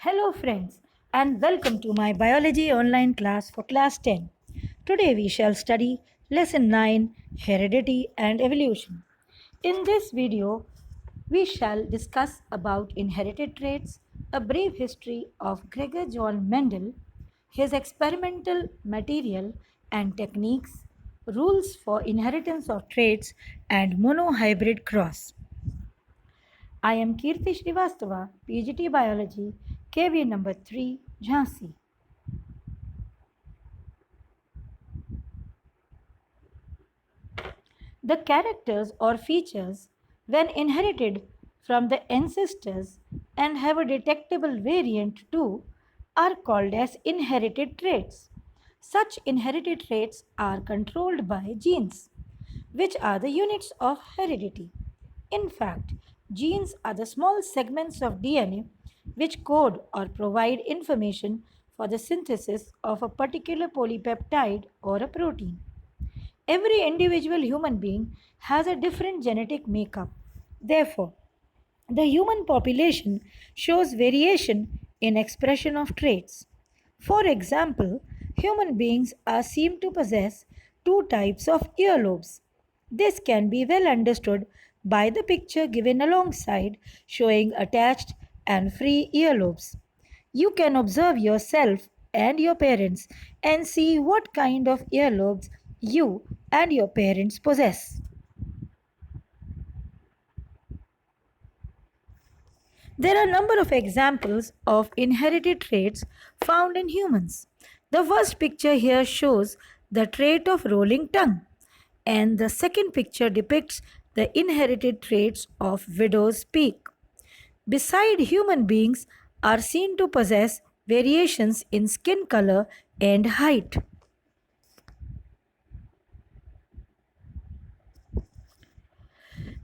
Hello, friends, and welcome to my biology online class for class 10. Today we shall study lesson 9 Heredity and Evolution. In this video, we shall discuss about inherited traits, a brief history of Gregor John Mendel, his experimental material and techniques, rules for inheritance of traits, and monohybrid cross. I am Kirti Srivastava, PGT Biology, KV number 3, Jhansi. The characters or features, when inherited from the ancestors and have a detectable variant too, are called as inherited traits. Such inherited traits are controlled by genes, which are the units of heredity. In fact, genes are the small segments of DNA which code or provide information for the synthesis of a particular polypeptide or a protein. Every individual human being has a different genetic makeup. Therefore, the human population shows variation in expression of traits. For example, human beings are seen to possess two types of earlobes. This can be well understood by the picture given alongside showing attached and free earlobes. You can observe yourself and your parents and see what kind of earlobes you and your parents possess. There are a number of examples of inherited traits found in humans. The first picture here shows the trait of rolling tongue, and the second picture depicts the inherited traits of widow's peak. Beside human beings are seen to possess variations in skin color and height.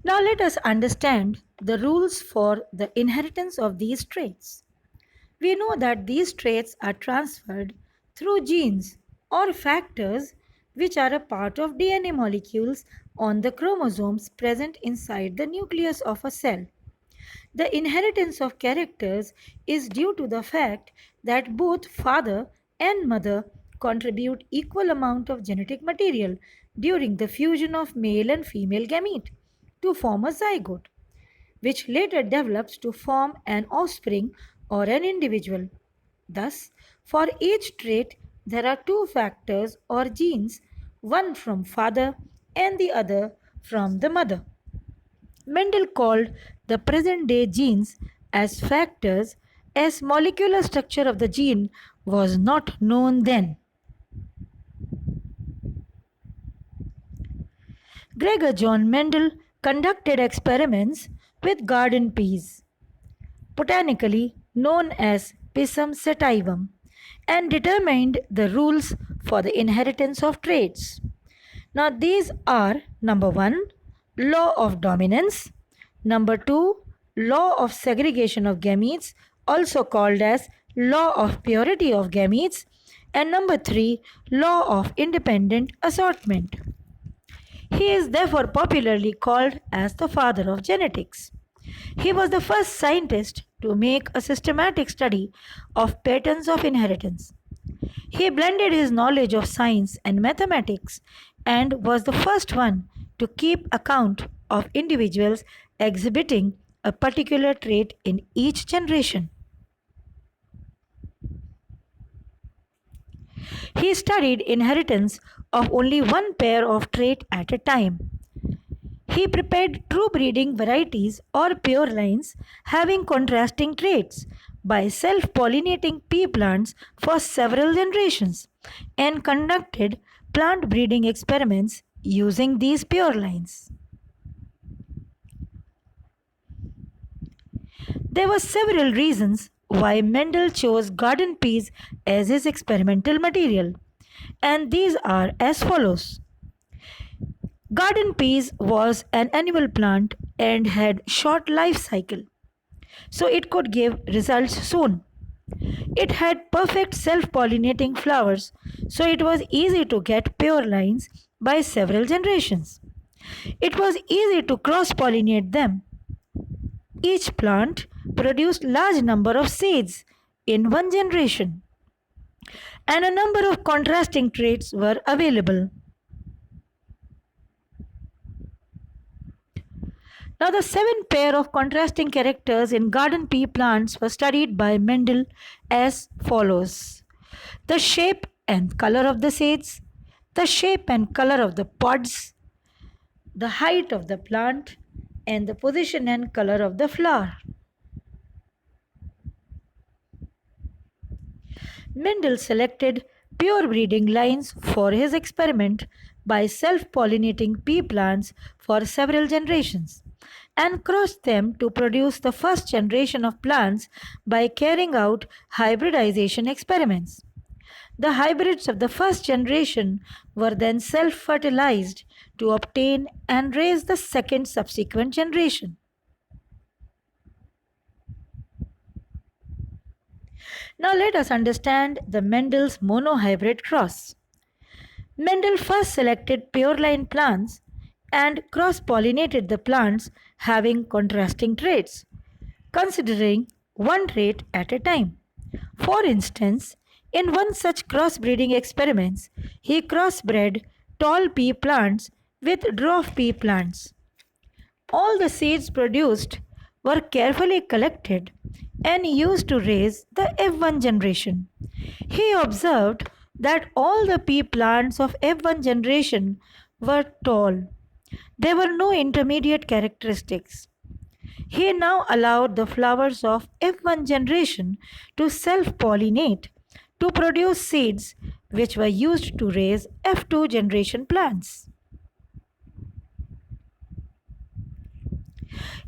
Now let us understand the rules for the inheritance of these traits. We know that these traits are transferred through genes or factors which are a part of DNA molecules on the chromosomes present inside the nucleus of a cell. The inheritance of characters is due to the fact that both father and mother contribute equal amount of genetic material during the fusion of male and female gamete to form a zygote, which later develops to form an offspring or an individual. Thus, for each trait, there are two factors or genes, one from father and the other from the mother. Mendel called the present day genes as factors as molecular structure of the gene was not known then. Gregor John Mendel conducted experiments with garden peas, botanically known as Pisum sativum, and determined the rules for the inheritance of traits. Now, these are number 1, law of dominance, number 2, law of segregation of gametes, also called as law of purity of gametes, and number 3, law of independent assortment. He is therefore popularly called as the father of genetics. He was the first scientist to make a systematic study of patterns of inheritance. He blended his knowledge of science and mathematics and was the first one to keep account of individuals exhibiting a particular trait in each generation. He studied inheritance of only one pair of trait at a time. He prepared true breeding varieties or pure lines having contrasting traits by self pollinating pea plants for several generations and conducted plant breeding experiments using these pure lines. There were several reasons why Mendel chose garden peas as his experimental material, and these are as follows. Garden peas was an annual plant and had short life cycle, so it could give results soon. It had perfect self-pollinating flowers, so it was easy to get pure lines by several generations. It was easy to cross-pollinate them. Each plant produced large number of seeds in one generation, and a number of contrasting traits were available. Now, the seven pair of contrasting characters in garden pea plants were studied by Mendel as follows: the shape and color of the seeds, the shape and color of the pods, the height of the plant, and the position and color of the flower. Mendel selected pure breeding lines for his experiment by self pollinating pea plants for several generations and crossed them to produce the first generation of plants by carrying out hybridization experiments. The hybrids of the first generation were then self fertilized to obtain and raise the second subsequent generation. Now let us understand the Mendel's monohybrid cross. Mendel first selected pure line plants and cross pollinated the plants having contrasting traits, considering one trait at a time. For instance, in one such crossbreeding experiments, he crossbred tall pea plants with dwarf pea plants. All the seeds produced were carefully collected and used to raise the F1 generation. He observed that all the pea plants of F1 generation were tall. There were no intermediate characteristics. He now allowed the flowers of F1 generation to self pollinate to produce seeds which were used to raise F2 generation plants.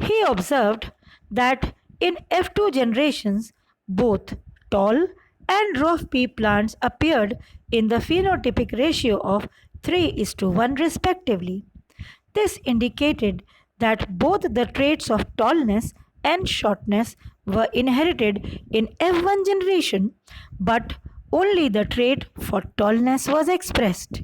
He observed that in F2 generations, both tall and dwarf pea plants appeared in the phenotypic ratio of 3:1 respectively. This indicated that both the traits of tallness and shortness were inherited in F1 generation, but only the trait for tallness was expressed.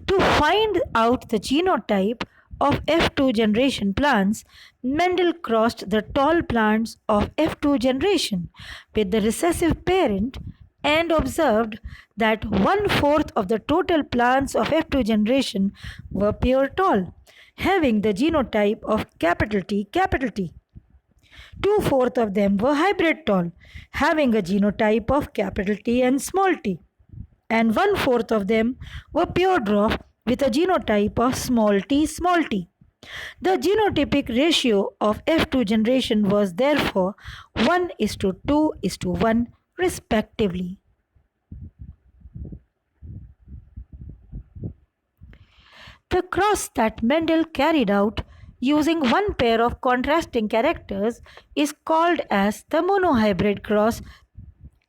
To find out the genotype of F2 generation plants, Mendel crossed the tall plants of F2 generation with the recessive parent and observed that 1/4 of the total plants of F2 generation were pure tall, having the genotype of T, capital T. 2/4 of them were hybrid tall, having a genotype of capital T and small t, and 1/4 of them were pure dwarf with a genotype of small t, small t. The genotypic ratio of F2 generation was therefore 1:2:1 respectively. The cross that Mendel carried out using one pair of contrasting characters is called as the monohybrid cross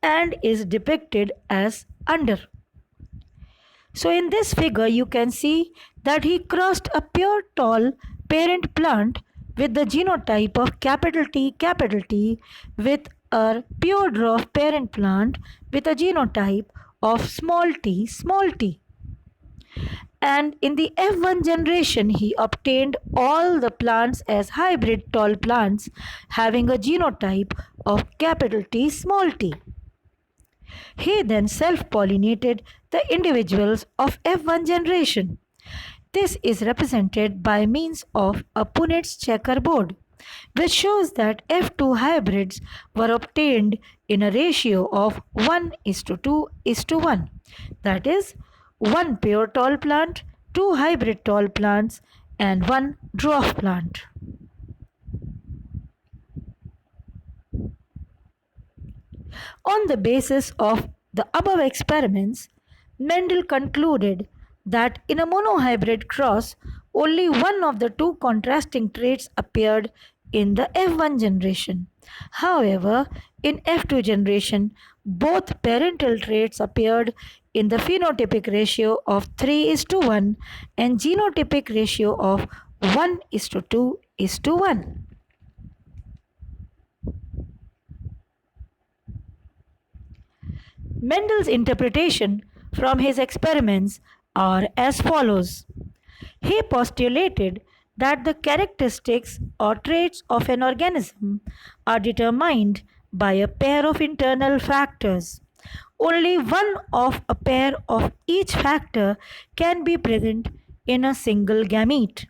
and is depicted as under. So in this figure you can see that he crossed a pure tall parent plant with the genotype of capital T with a pure dwarf parent plant with a genotype of small t. And in the F1 generation he obtained all the plants as hybrid tall plants having a genotype of capital T, small t. He then self-pollinated the individuals of F1 generation. This is represented by means of a Punnet's checkerboard, which shows that F2 hybrids were obtained in a ratio of 1:2:1. That is, 1 pure tall plant, 2 hybrid tall plants, and 1 dwarf plant. On the basis of the above experiments, Mendel concluded that in a monohybrid cross, only one of the two contrasting traits appeared in the F1 generation. However, in F2 generation, both parental traits appeared in the phenotypic ratio of 3:1 and genotypic ratio of 1:2:1. Mendel's interpretation from his experiments are as follows. He postulated that the characteristics or traits of an organism are determined by a pair of internal factors. Only one of a pair of each factor can be present in a single gamete.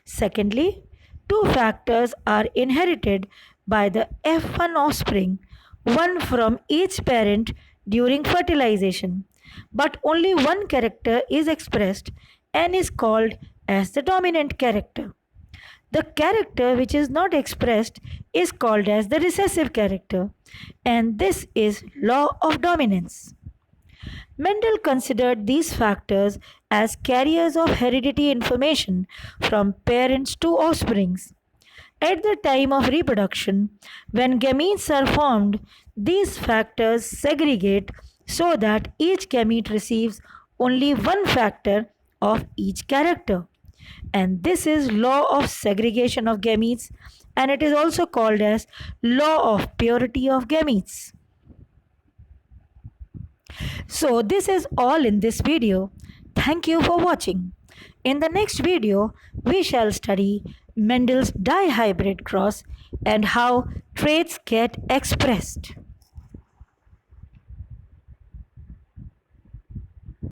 Secondly, two factors are inherited by the F1 offspring, one from each parent during fertilization, but only one character is expressed and is called as the dominant character. The character which is not expressed is called as the recessive character, and this is law of dominance. Mendel considered these factors as carriers of heredity information from parents to offsprings. At the time of reproduction, when gametes are formed, these factors segregate so that each gamete receives only one factor of each character. And this is law of segregation of gametes, and it is also called as law of purity of gametes. So this is all in this video. Thank you for watching. In the next video, we shall study Mendel's dihybrid cross and how traits get expressed.